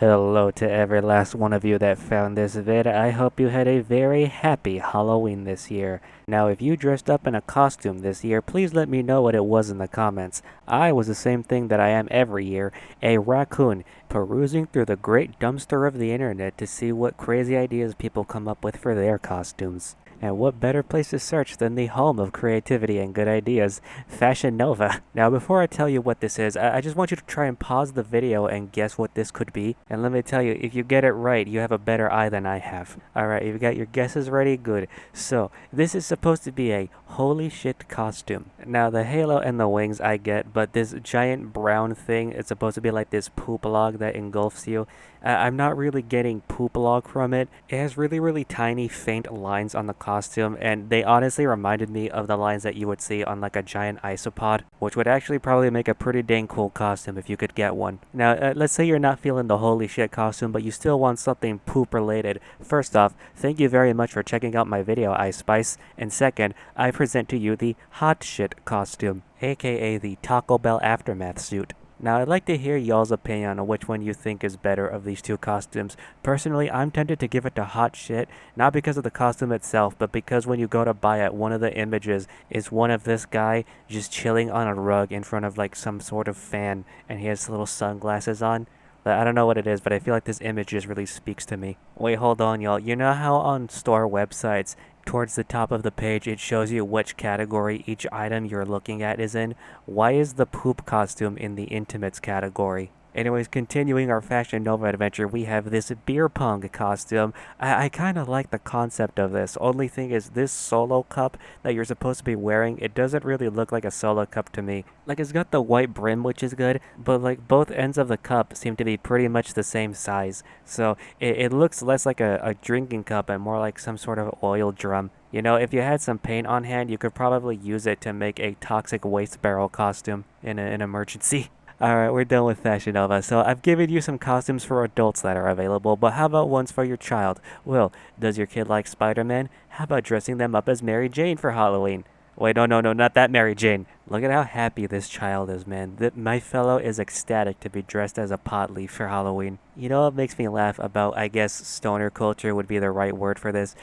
Hello to every last one of you that found this vid. I hope you had a very happy Halloween this year. Now, if you dressed up in a costume this year, please let me know what it was in the comments. I was the same thing that I am every year, a raccoon, perusing through the great dumpster of the internet to see what crazy ideas people come up with for their costumes. And what better place to search than the home of creativity and good ideas, Fashion Nova. Now, before I tell you what this is, I just want you to try and pause the video and guess what this could be. And let me tell you, if you get it right, you have a better eye than I have. Alright, you've got your guesses ready? Good. So, this is supposed to be a holy shit costume. Now, the halo and the wings I get, but this giant brown thing, it's supposed to be like this poop log that engulfs you. I'm not really getting poop log from it. It has really tiny, faint lines on the costume, and they honestly reminded me of the lines that you would see on like a giant isopod, which would actually probably make a pretty dang cool costume if you could get one. Now, let's say you're not feeling the holy shit costume, but you still want something poop related. First off, thank you very much for checking out my video, Ice Spice. And second, I present to you the hot shit costume, aka the Taco Bell aftermath suit. Now, I'd like to hear y'all's opinion on which one you think is better of these two costumes. Personally, I'm tempted to give it to hot shit, not because of the costume itself, but because when you go to buy it, one of the images is one of this guy just chilling on a rug in front of like some sort of fan, and he has little sunglasses on. I don't know what it is, but I feel like this image just really speaks to me. Wait, hold on, y'all. You know how on store websites, towards the top of the page, it shows you which category each item you're looking at is in? Why is the poop costume in the intimates category? Anyways, continuing our Fashion Nova adventure, we have this beer pong costume. I kind of like the concept of this. Only thing is, this solo cup that you're supposed to be wearing, it doesn't really look like a solo cup to me. Like, it's got the white brim, which is good, but like both ends of the cup seem to be pretty much the same size. So it looks less like a drinking cup and more like some sort of oil drum. You know, if you had some paint on hand, you could probably use it to make a toxic waste barrel costume in an emergency. Alright, we're done with Fashion Nova. So I've given you some costumes for adults that are available, but how about ones for your child? Well, does your kid like Spider-Man? How about dressing them up as Mary Jane for Halloween? Wait, no, not that Mary Jane. Look at how happy this child is, man. My fellow is ecstatic to be dressed as a pot leaf for Halloween. You know what makes me laugh about, I guess, stoner culture would be the right word for this?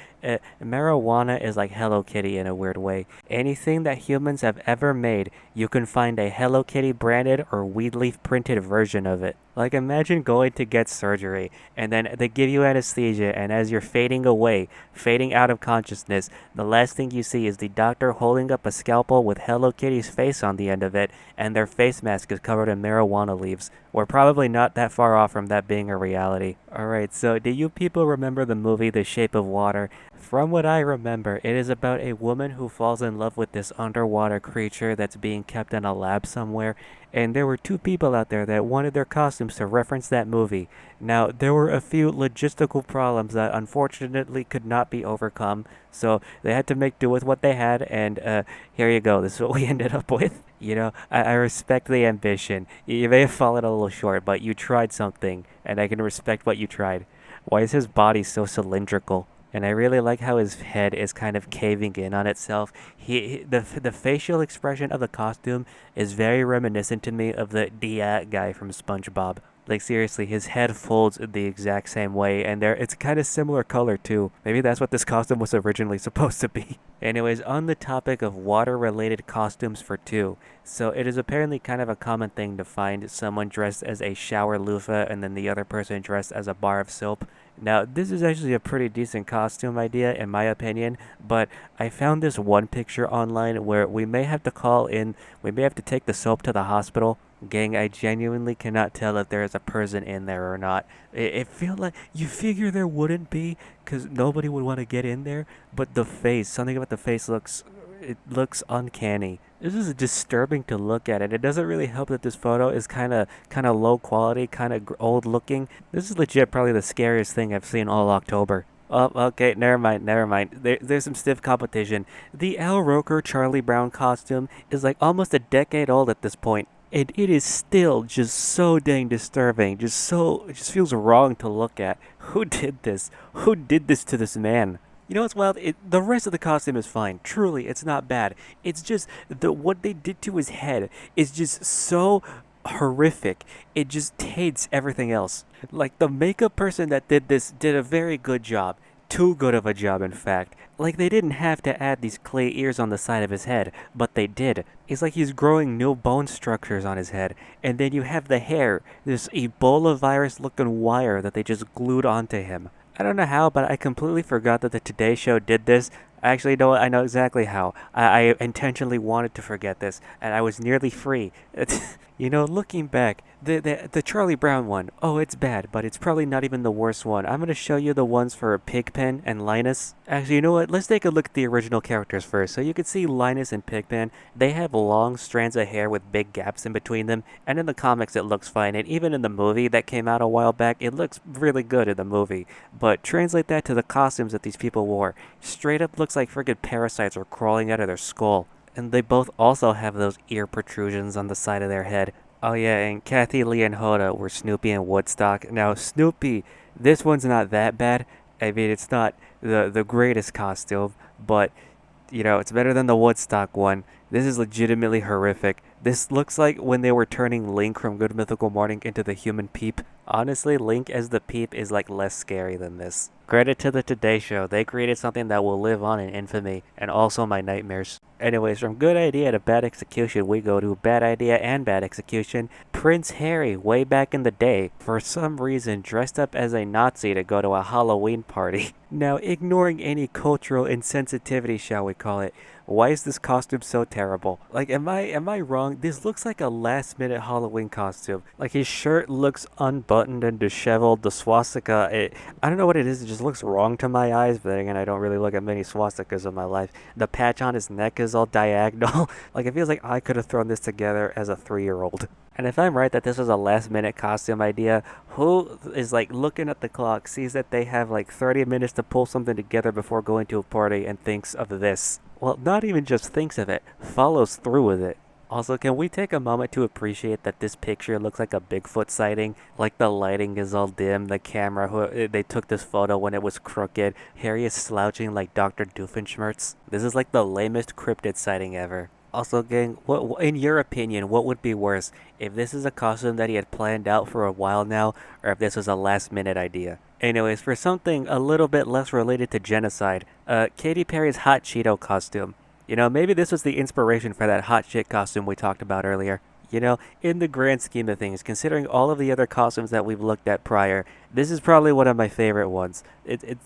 Marijuana is like Hello Kitty in a weird way. Anything that humans have ever made, you can find a Hello Kitty branded or weed leaf printed version of it. Like, imagine going to get surgery, and then they give you anesthesia, and as you're fading away, fading out of consciousness, the last thing you see is the doctor holding up a scalpel with Hello Kitty's face on the end of it, and their face mask is covered in marijuana leaves. We're probably not that far off from that being a reality. Alright, so do you people remember the movie The Shape of Water? From what I remember, it is about a woman who falls in love with this underwater creature that's being kept in a lab somewhere, and there were two people out there that wanted their costumes to reference that movie. Now, there were a few logistical problems that unfortunately could not be overcome, so they had to make do with what they had, and here you go. This is what we ended up with. You know, I respect the ambition. You may have fallen a little short, but you tried something, and I can respect what you tried. Why is his body so cylindrical? And I really like how his head is kind of caving in on itself. The facial expression of the costume is very reminiscent to me of the Dia guy from SpongeBob. Like, seriously, his head folds the exact same way, and it's kind of similar color too. Maybe that's what this costume was originally supposed to be. Anyways, on the topic of water-related costumes for two, so it is apparently kind of a common thing to find someone dressed as a shower loofah and then the other person dressed as a bar of soap. Now, this is actually a pretty decent costume idea in my opinion, but I found this one picture online where we may have to we may have to take the soap to the hospital. Gang, I genuinely cannot tell if there is a person in there or not. It feels like you figure there wouldn't be, because nobody would want to get in there, but the face, something about the face it looks uncanny. This is disturbing to look at, and it doesn't really help that this photo is kind of low quality, kind of old looking. This is legit probably the scariest thing I've seen all October. Oh, okay, never mind. There's some stiff competition. The Al Roker Charlie Brown costume is like almost a decade old at this point. And it is still just so dang disturbing. It just feels wrong to look at. Who did this? Who did this to this man? You know what's wild? The rest of the costume is fine. Truly, it's not bad. It's just what they did to his head is just so horrific. It just taints everything else. Like, the makeup person that did this did a very good job. Too good of a job, in fact. Like, they didn't have to add these clay ears on the side of his head, but they did. It's like he's growing new bone structures on his head. And then you have the hair, this Ebola virus looking wire that they just glued onto him. I don't know how, but I completely forgot that the Today Show did this. Actually, no, I know exactly how. I intentionally wanted to forget this, and I was nearly free. Looking back, the Charlie Brown one, oh, it's bad, but it's probably not even the worst one. I'm going to show you the ones for Pigpen and Linus. Actually, you know what? Let's take a look at the original characters first. So you can see Linus and Pigpen. They have long strands of hair with big gaps in between them, and in the comics it looks fine, and even in the movie that came out a while back, it looks really good in the movie. But translate that to the costumes that these people wore. Straight up looks like friggin' parasites are crawling out of their skull. And they both also have those ear protrusions on the side of their head. Oh yeah, and Kathy Lee and Hoda were Snoopy and Woodstock. Now Snoopy, this one's not that bad. I mean, it's not the greatest costume, but it's better than the Woodstock one. This is legitimately horrific. This looks like when they were turning Link from Good Mythical Morning into the human Peep. Honestly, Link as the Peep is like less scary than this. Credit to the Today Show. They created something that will live on in infamy and also my nightmares. Anyways, from good idea to bad execution, we go to bad idea and bad execution. Prince Harry, way back in the day, for some reason dressed up as a Nazi to go to a Halloween party. Now, ignoring any cultural insensitivity, shall we call it, why is this costume so terrible? Like, am I wrong? This looks like a last-minute Halloween costume. Like, his shirt looks unbuttoned and disheveled. The swastika, I don't know what it is. It just looks wrong to my eyes. But then again, I don't really look at many swastikas in my life. The patch on his neck is all diagonal. Like, it feels like I could have thrown this together as a 3-year-old. And if I'm right that this was a last-minute costume idea, who is like looking at the clock, sees that they have like 30 minutes to pull something together before going to a party and thinks of this? Well, not even just thinks of it, follows through with it. Also, can we take a moment to appreciate that this picture looks like a Bigfoot sighting? Like the lighting is all dim, the camera, they took this photo when it was crooked, Harry is slouching like Dr. Doofenshmirtz. This is like the lamest cryptid sighting ever. Also, gang, what, in your opinion, what would be worse? If this is a costume that he had planned out for a while now, or if this was a last-minute idea? Anyways, for something a little bit less related to genocide, Katy Perry's Hot Cheeto costume. Maybe this was the inspiration for that hot shit costume we talked about earlier. In the grand scheme of things, considering all of the other costumes that we've looked at prior, this is probably one of my favorite ones.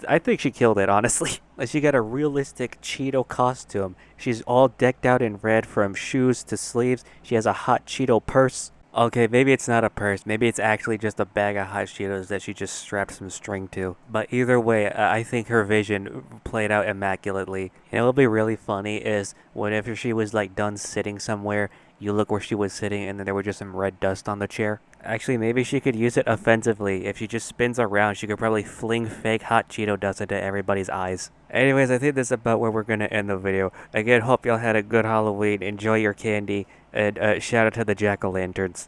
I think she killed it, honestly. Like, she got a realistic Cheeto costume. She's all decked out in red from shoes to sleeves. She has a hot Cheeto purse. Okay, maybe it's not a purse. Maybe it's actually just a bag of hot Cheetos that she just strapped some string to. But either way, I think her vision played out immaculately. And what'll be really funny is whenever she was like done sitting somewhere, you look where she was sitting and then there was just some red dust on the chair. Actually, maybe she could use it offensively. If she just spins around, she could probably fling fake hot Cheeto dust into everybody's eyes. Anyways, I think that's about where we're going to end the video. Again, hope y'all had a good Halloween. Enjoy your candy. And shout out to the jack-o'-lanterns.